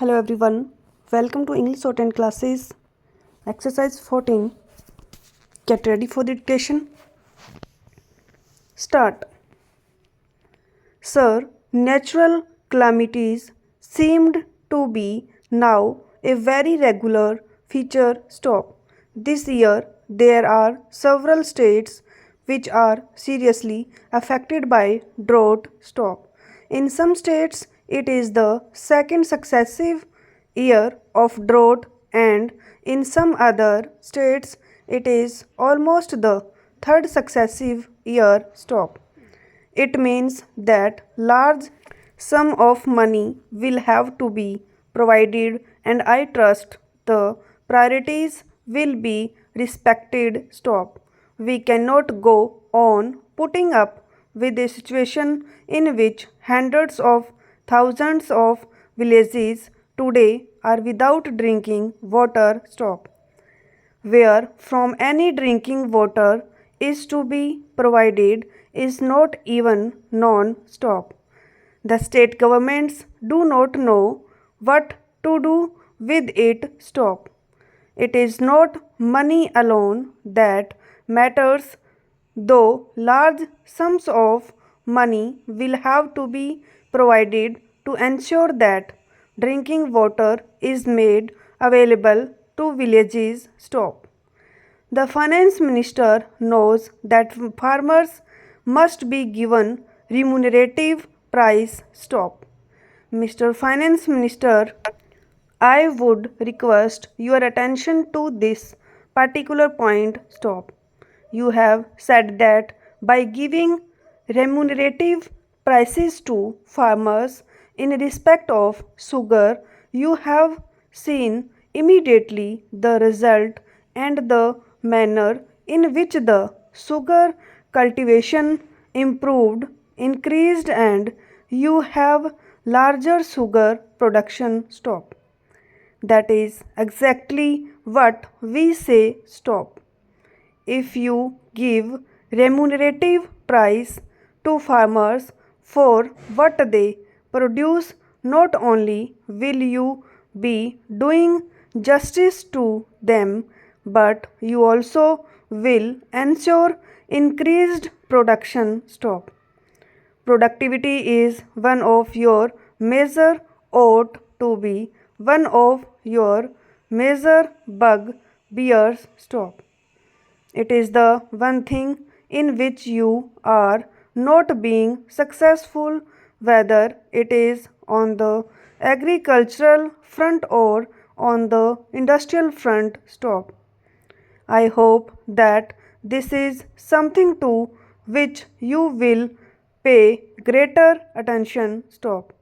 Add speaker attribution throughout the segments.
Speaker 1: Hello everyone, welcome to English Shorthand classes. Exercise 14. Get ready for the dictation. Start. Sir, natural calamities seemed to be now a very regular feature. Stop. This year there are several states which are seriously affected by drought. Stop. In some states it is the second successive year of drought, and in some other states it is almost the third successive year. Stop. It means that large sum of money will have to be provided, and I trust the priorities will be respected. Stop. We cannot go on putting up with a situation in which hundreds of thousands of villages today are without drinking water. Stop. Where from any drinking water is to be provided is not even known. Stop. The state governments do not know what to do with it. Stop. It is not money alone that matters, though large sums of money will have to be provided to ensure that drinking water is made available to villages. Stop. The finance minister knows that farmers must be given remunerative price. Stop. Mr. Finance Minister, I would request your attention to this particular point. Stop. You have said that by giving remunerative prices to farmers in respect of sugar, you have seen immediately the result and the manner in which the sugar cultivation improved, increased, and you have larger sugar production. Stop. That is exactly what we say. Stop. If you give remunerative price to farmers for what they produce, not only will you be doing justice to them, but you also will ensure increased production. Stop. Productivity is one of your major, ought to be one of your major bugbears. Stop. It is the one thing in which you are not being successful, whether it is on the agricultural front or on the industrial front. Stop. I hope that this is something to which you will pay greater attention. Stop.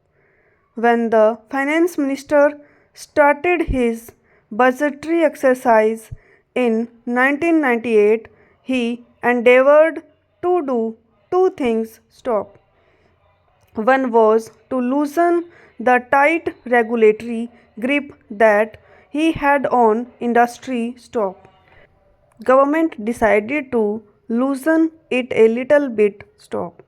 Speaker 1: When the finance minister started his budgetary exercise in 1998, he endeavored to do two things. Stop. One was to loosen the tight regulatory grip that he had on industry. Stop. Government decided to loosen it a little bit. Stop.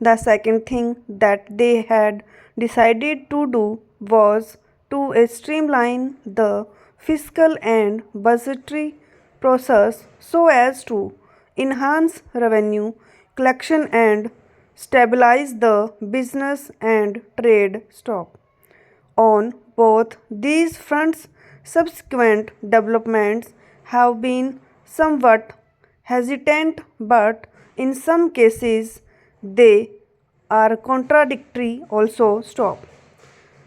Speaker 1: The second thing that they had decided to do was to streamline the fiscal and budgetary process so as to enhance revenue collection and stabilize the business and trade. Stop. On both these fronts, subsequent developments have been somewhat hesitant, but in some cases they are contradictory also. Stop.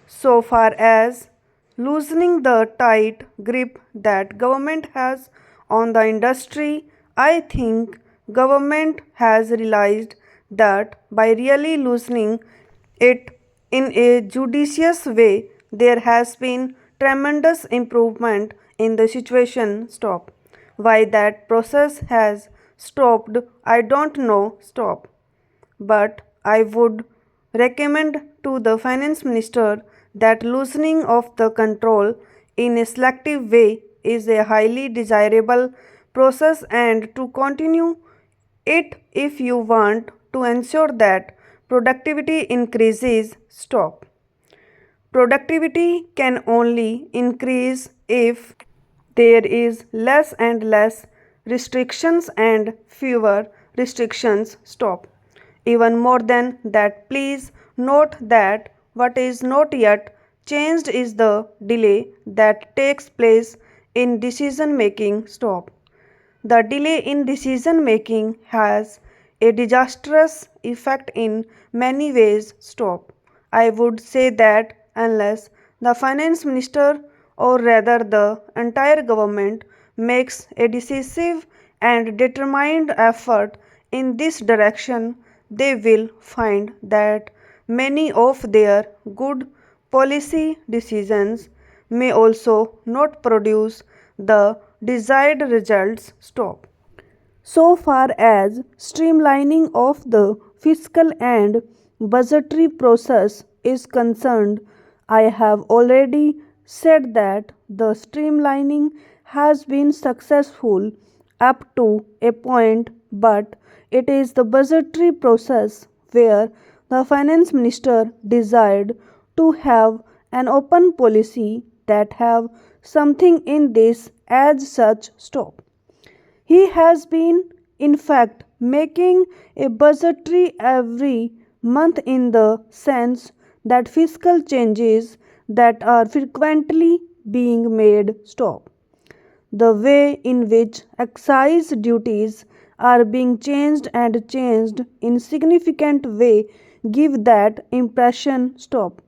Speaker 1: So far as loosening the tight grip that government has on the industry, I think government has realized that by really loosening it in a judicious way, there has been tremendous improvement in the situation. Stop. Why that process has stopped, I don't know. Stop. But I would recommend to the finance minister that loosening of the control in a selective way is a highly desirable process, and to continue it if you want to ensure that productivity increases. Stop. Productivity can only increase if there is less and less restrictions and fewer restrictions. Stop. Even more than that, please note that what is not yet changed is the delay that takes place in decision making. Stop. The delay in decision making has a disastrous effect in many ways. Stop. I would say that unless the finance minister, or rather the entire government, makes a decisive and determined effort in this direction, they will find that many of their good policy decisions may also not produce the desired results. Stop. So far as streamlining of the fiscal and budgetary process is concerned, I have already said that the streamlining has been successful up to a point, but it is the budgetary process where the finance minister desired to have an open policy that have something in this as such. Stop. He has been, in fact, making a budgetary every month in the sense that fiscal changes that are frequently being made. Stop. The way in which excise duties are being changed and changed in significant way give that impression. Stop.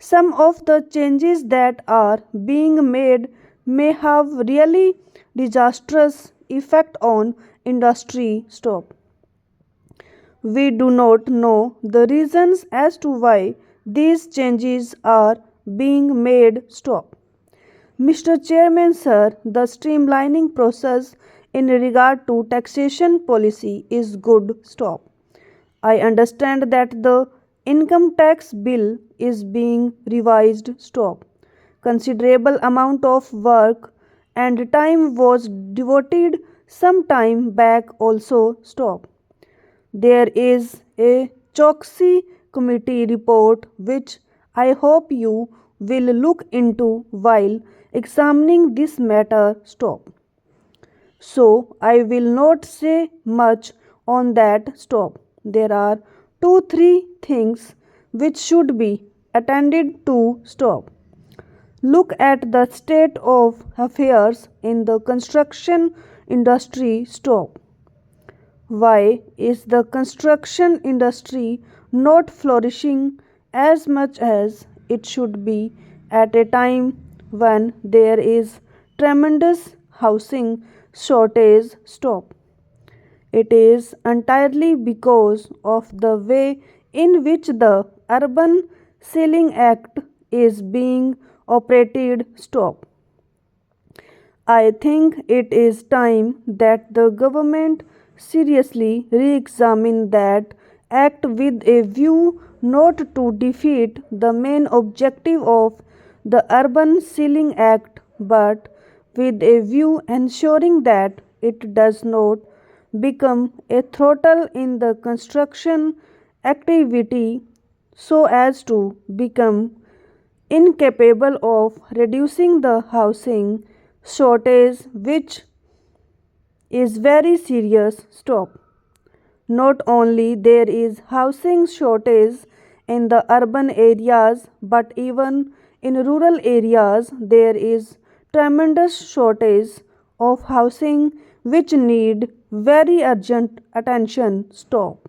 Speaker 1: Some of the changes that are being made may have really disastrous effect on industry. Stop. We do not know the reasons as to why these changes are being made. Stop. Mr. Chairman, sir, the streamlining process in regard to taxation policy is good. Stop. I understand that the income tax bill is being revised. Stop. Considerable amount of work and time was devoted some time back also. Stop. There is a Choksi committee report which I hope you will look into while examining this matter. Stop. So I will not say much on that. Stop. There are 2-3 things which should be attended to. Stop. Look at the state of affairs in the construction industry. Stop. Why is the construction industry not flourishing as much as it should be at a time when there is tremendous housing shortage? Stop. It is entirely because of the way in which the Urban Ceiling Act is being operated. Stop. I think it is time that the government seriously re-examine that act with a view not to defeat the main objective of the Urban Ceiling Act but with a view ensuring that it does not become a throttle in the construction activity so as to become incapable of reducing the housing shortage, which is very serious. Stop. Not only there is housing shortage in the urban areas, but even in rural areas there is tremendous shortage of housing which need very urgent attention. Stop.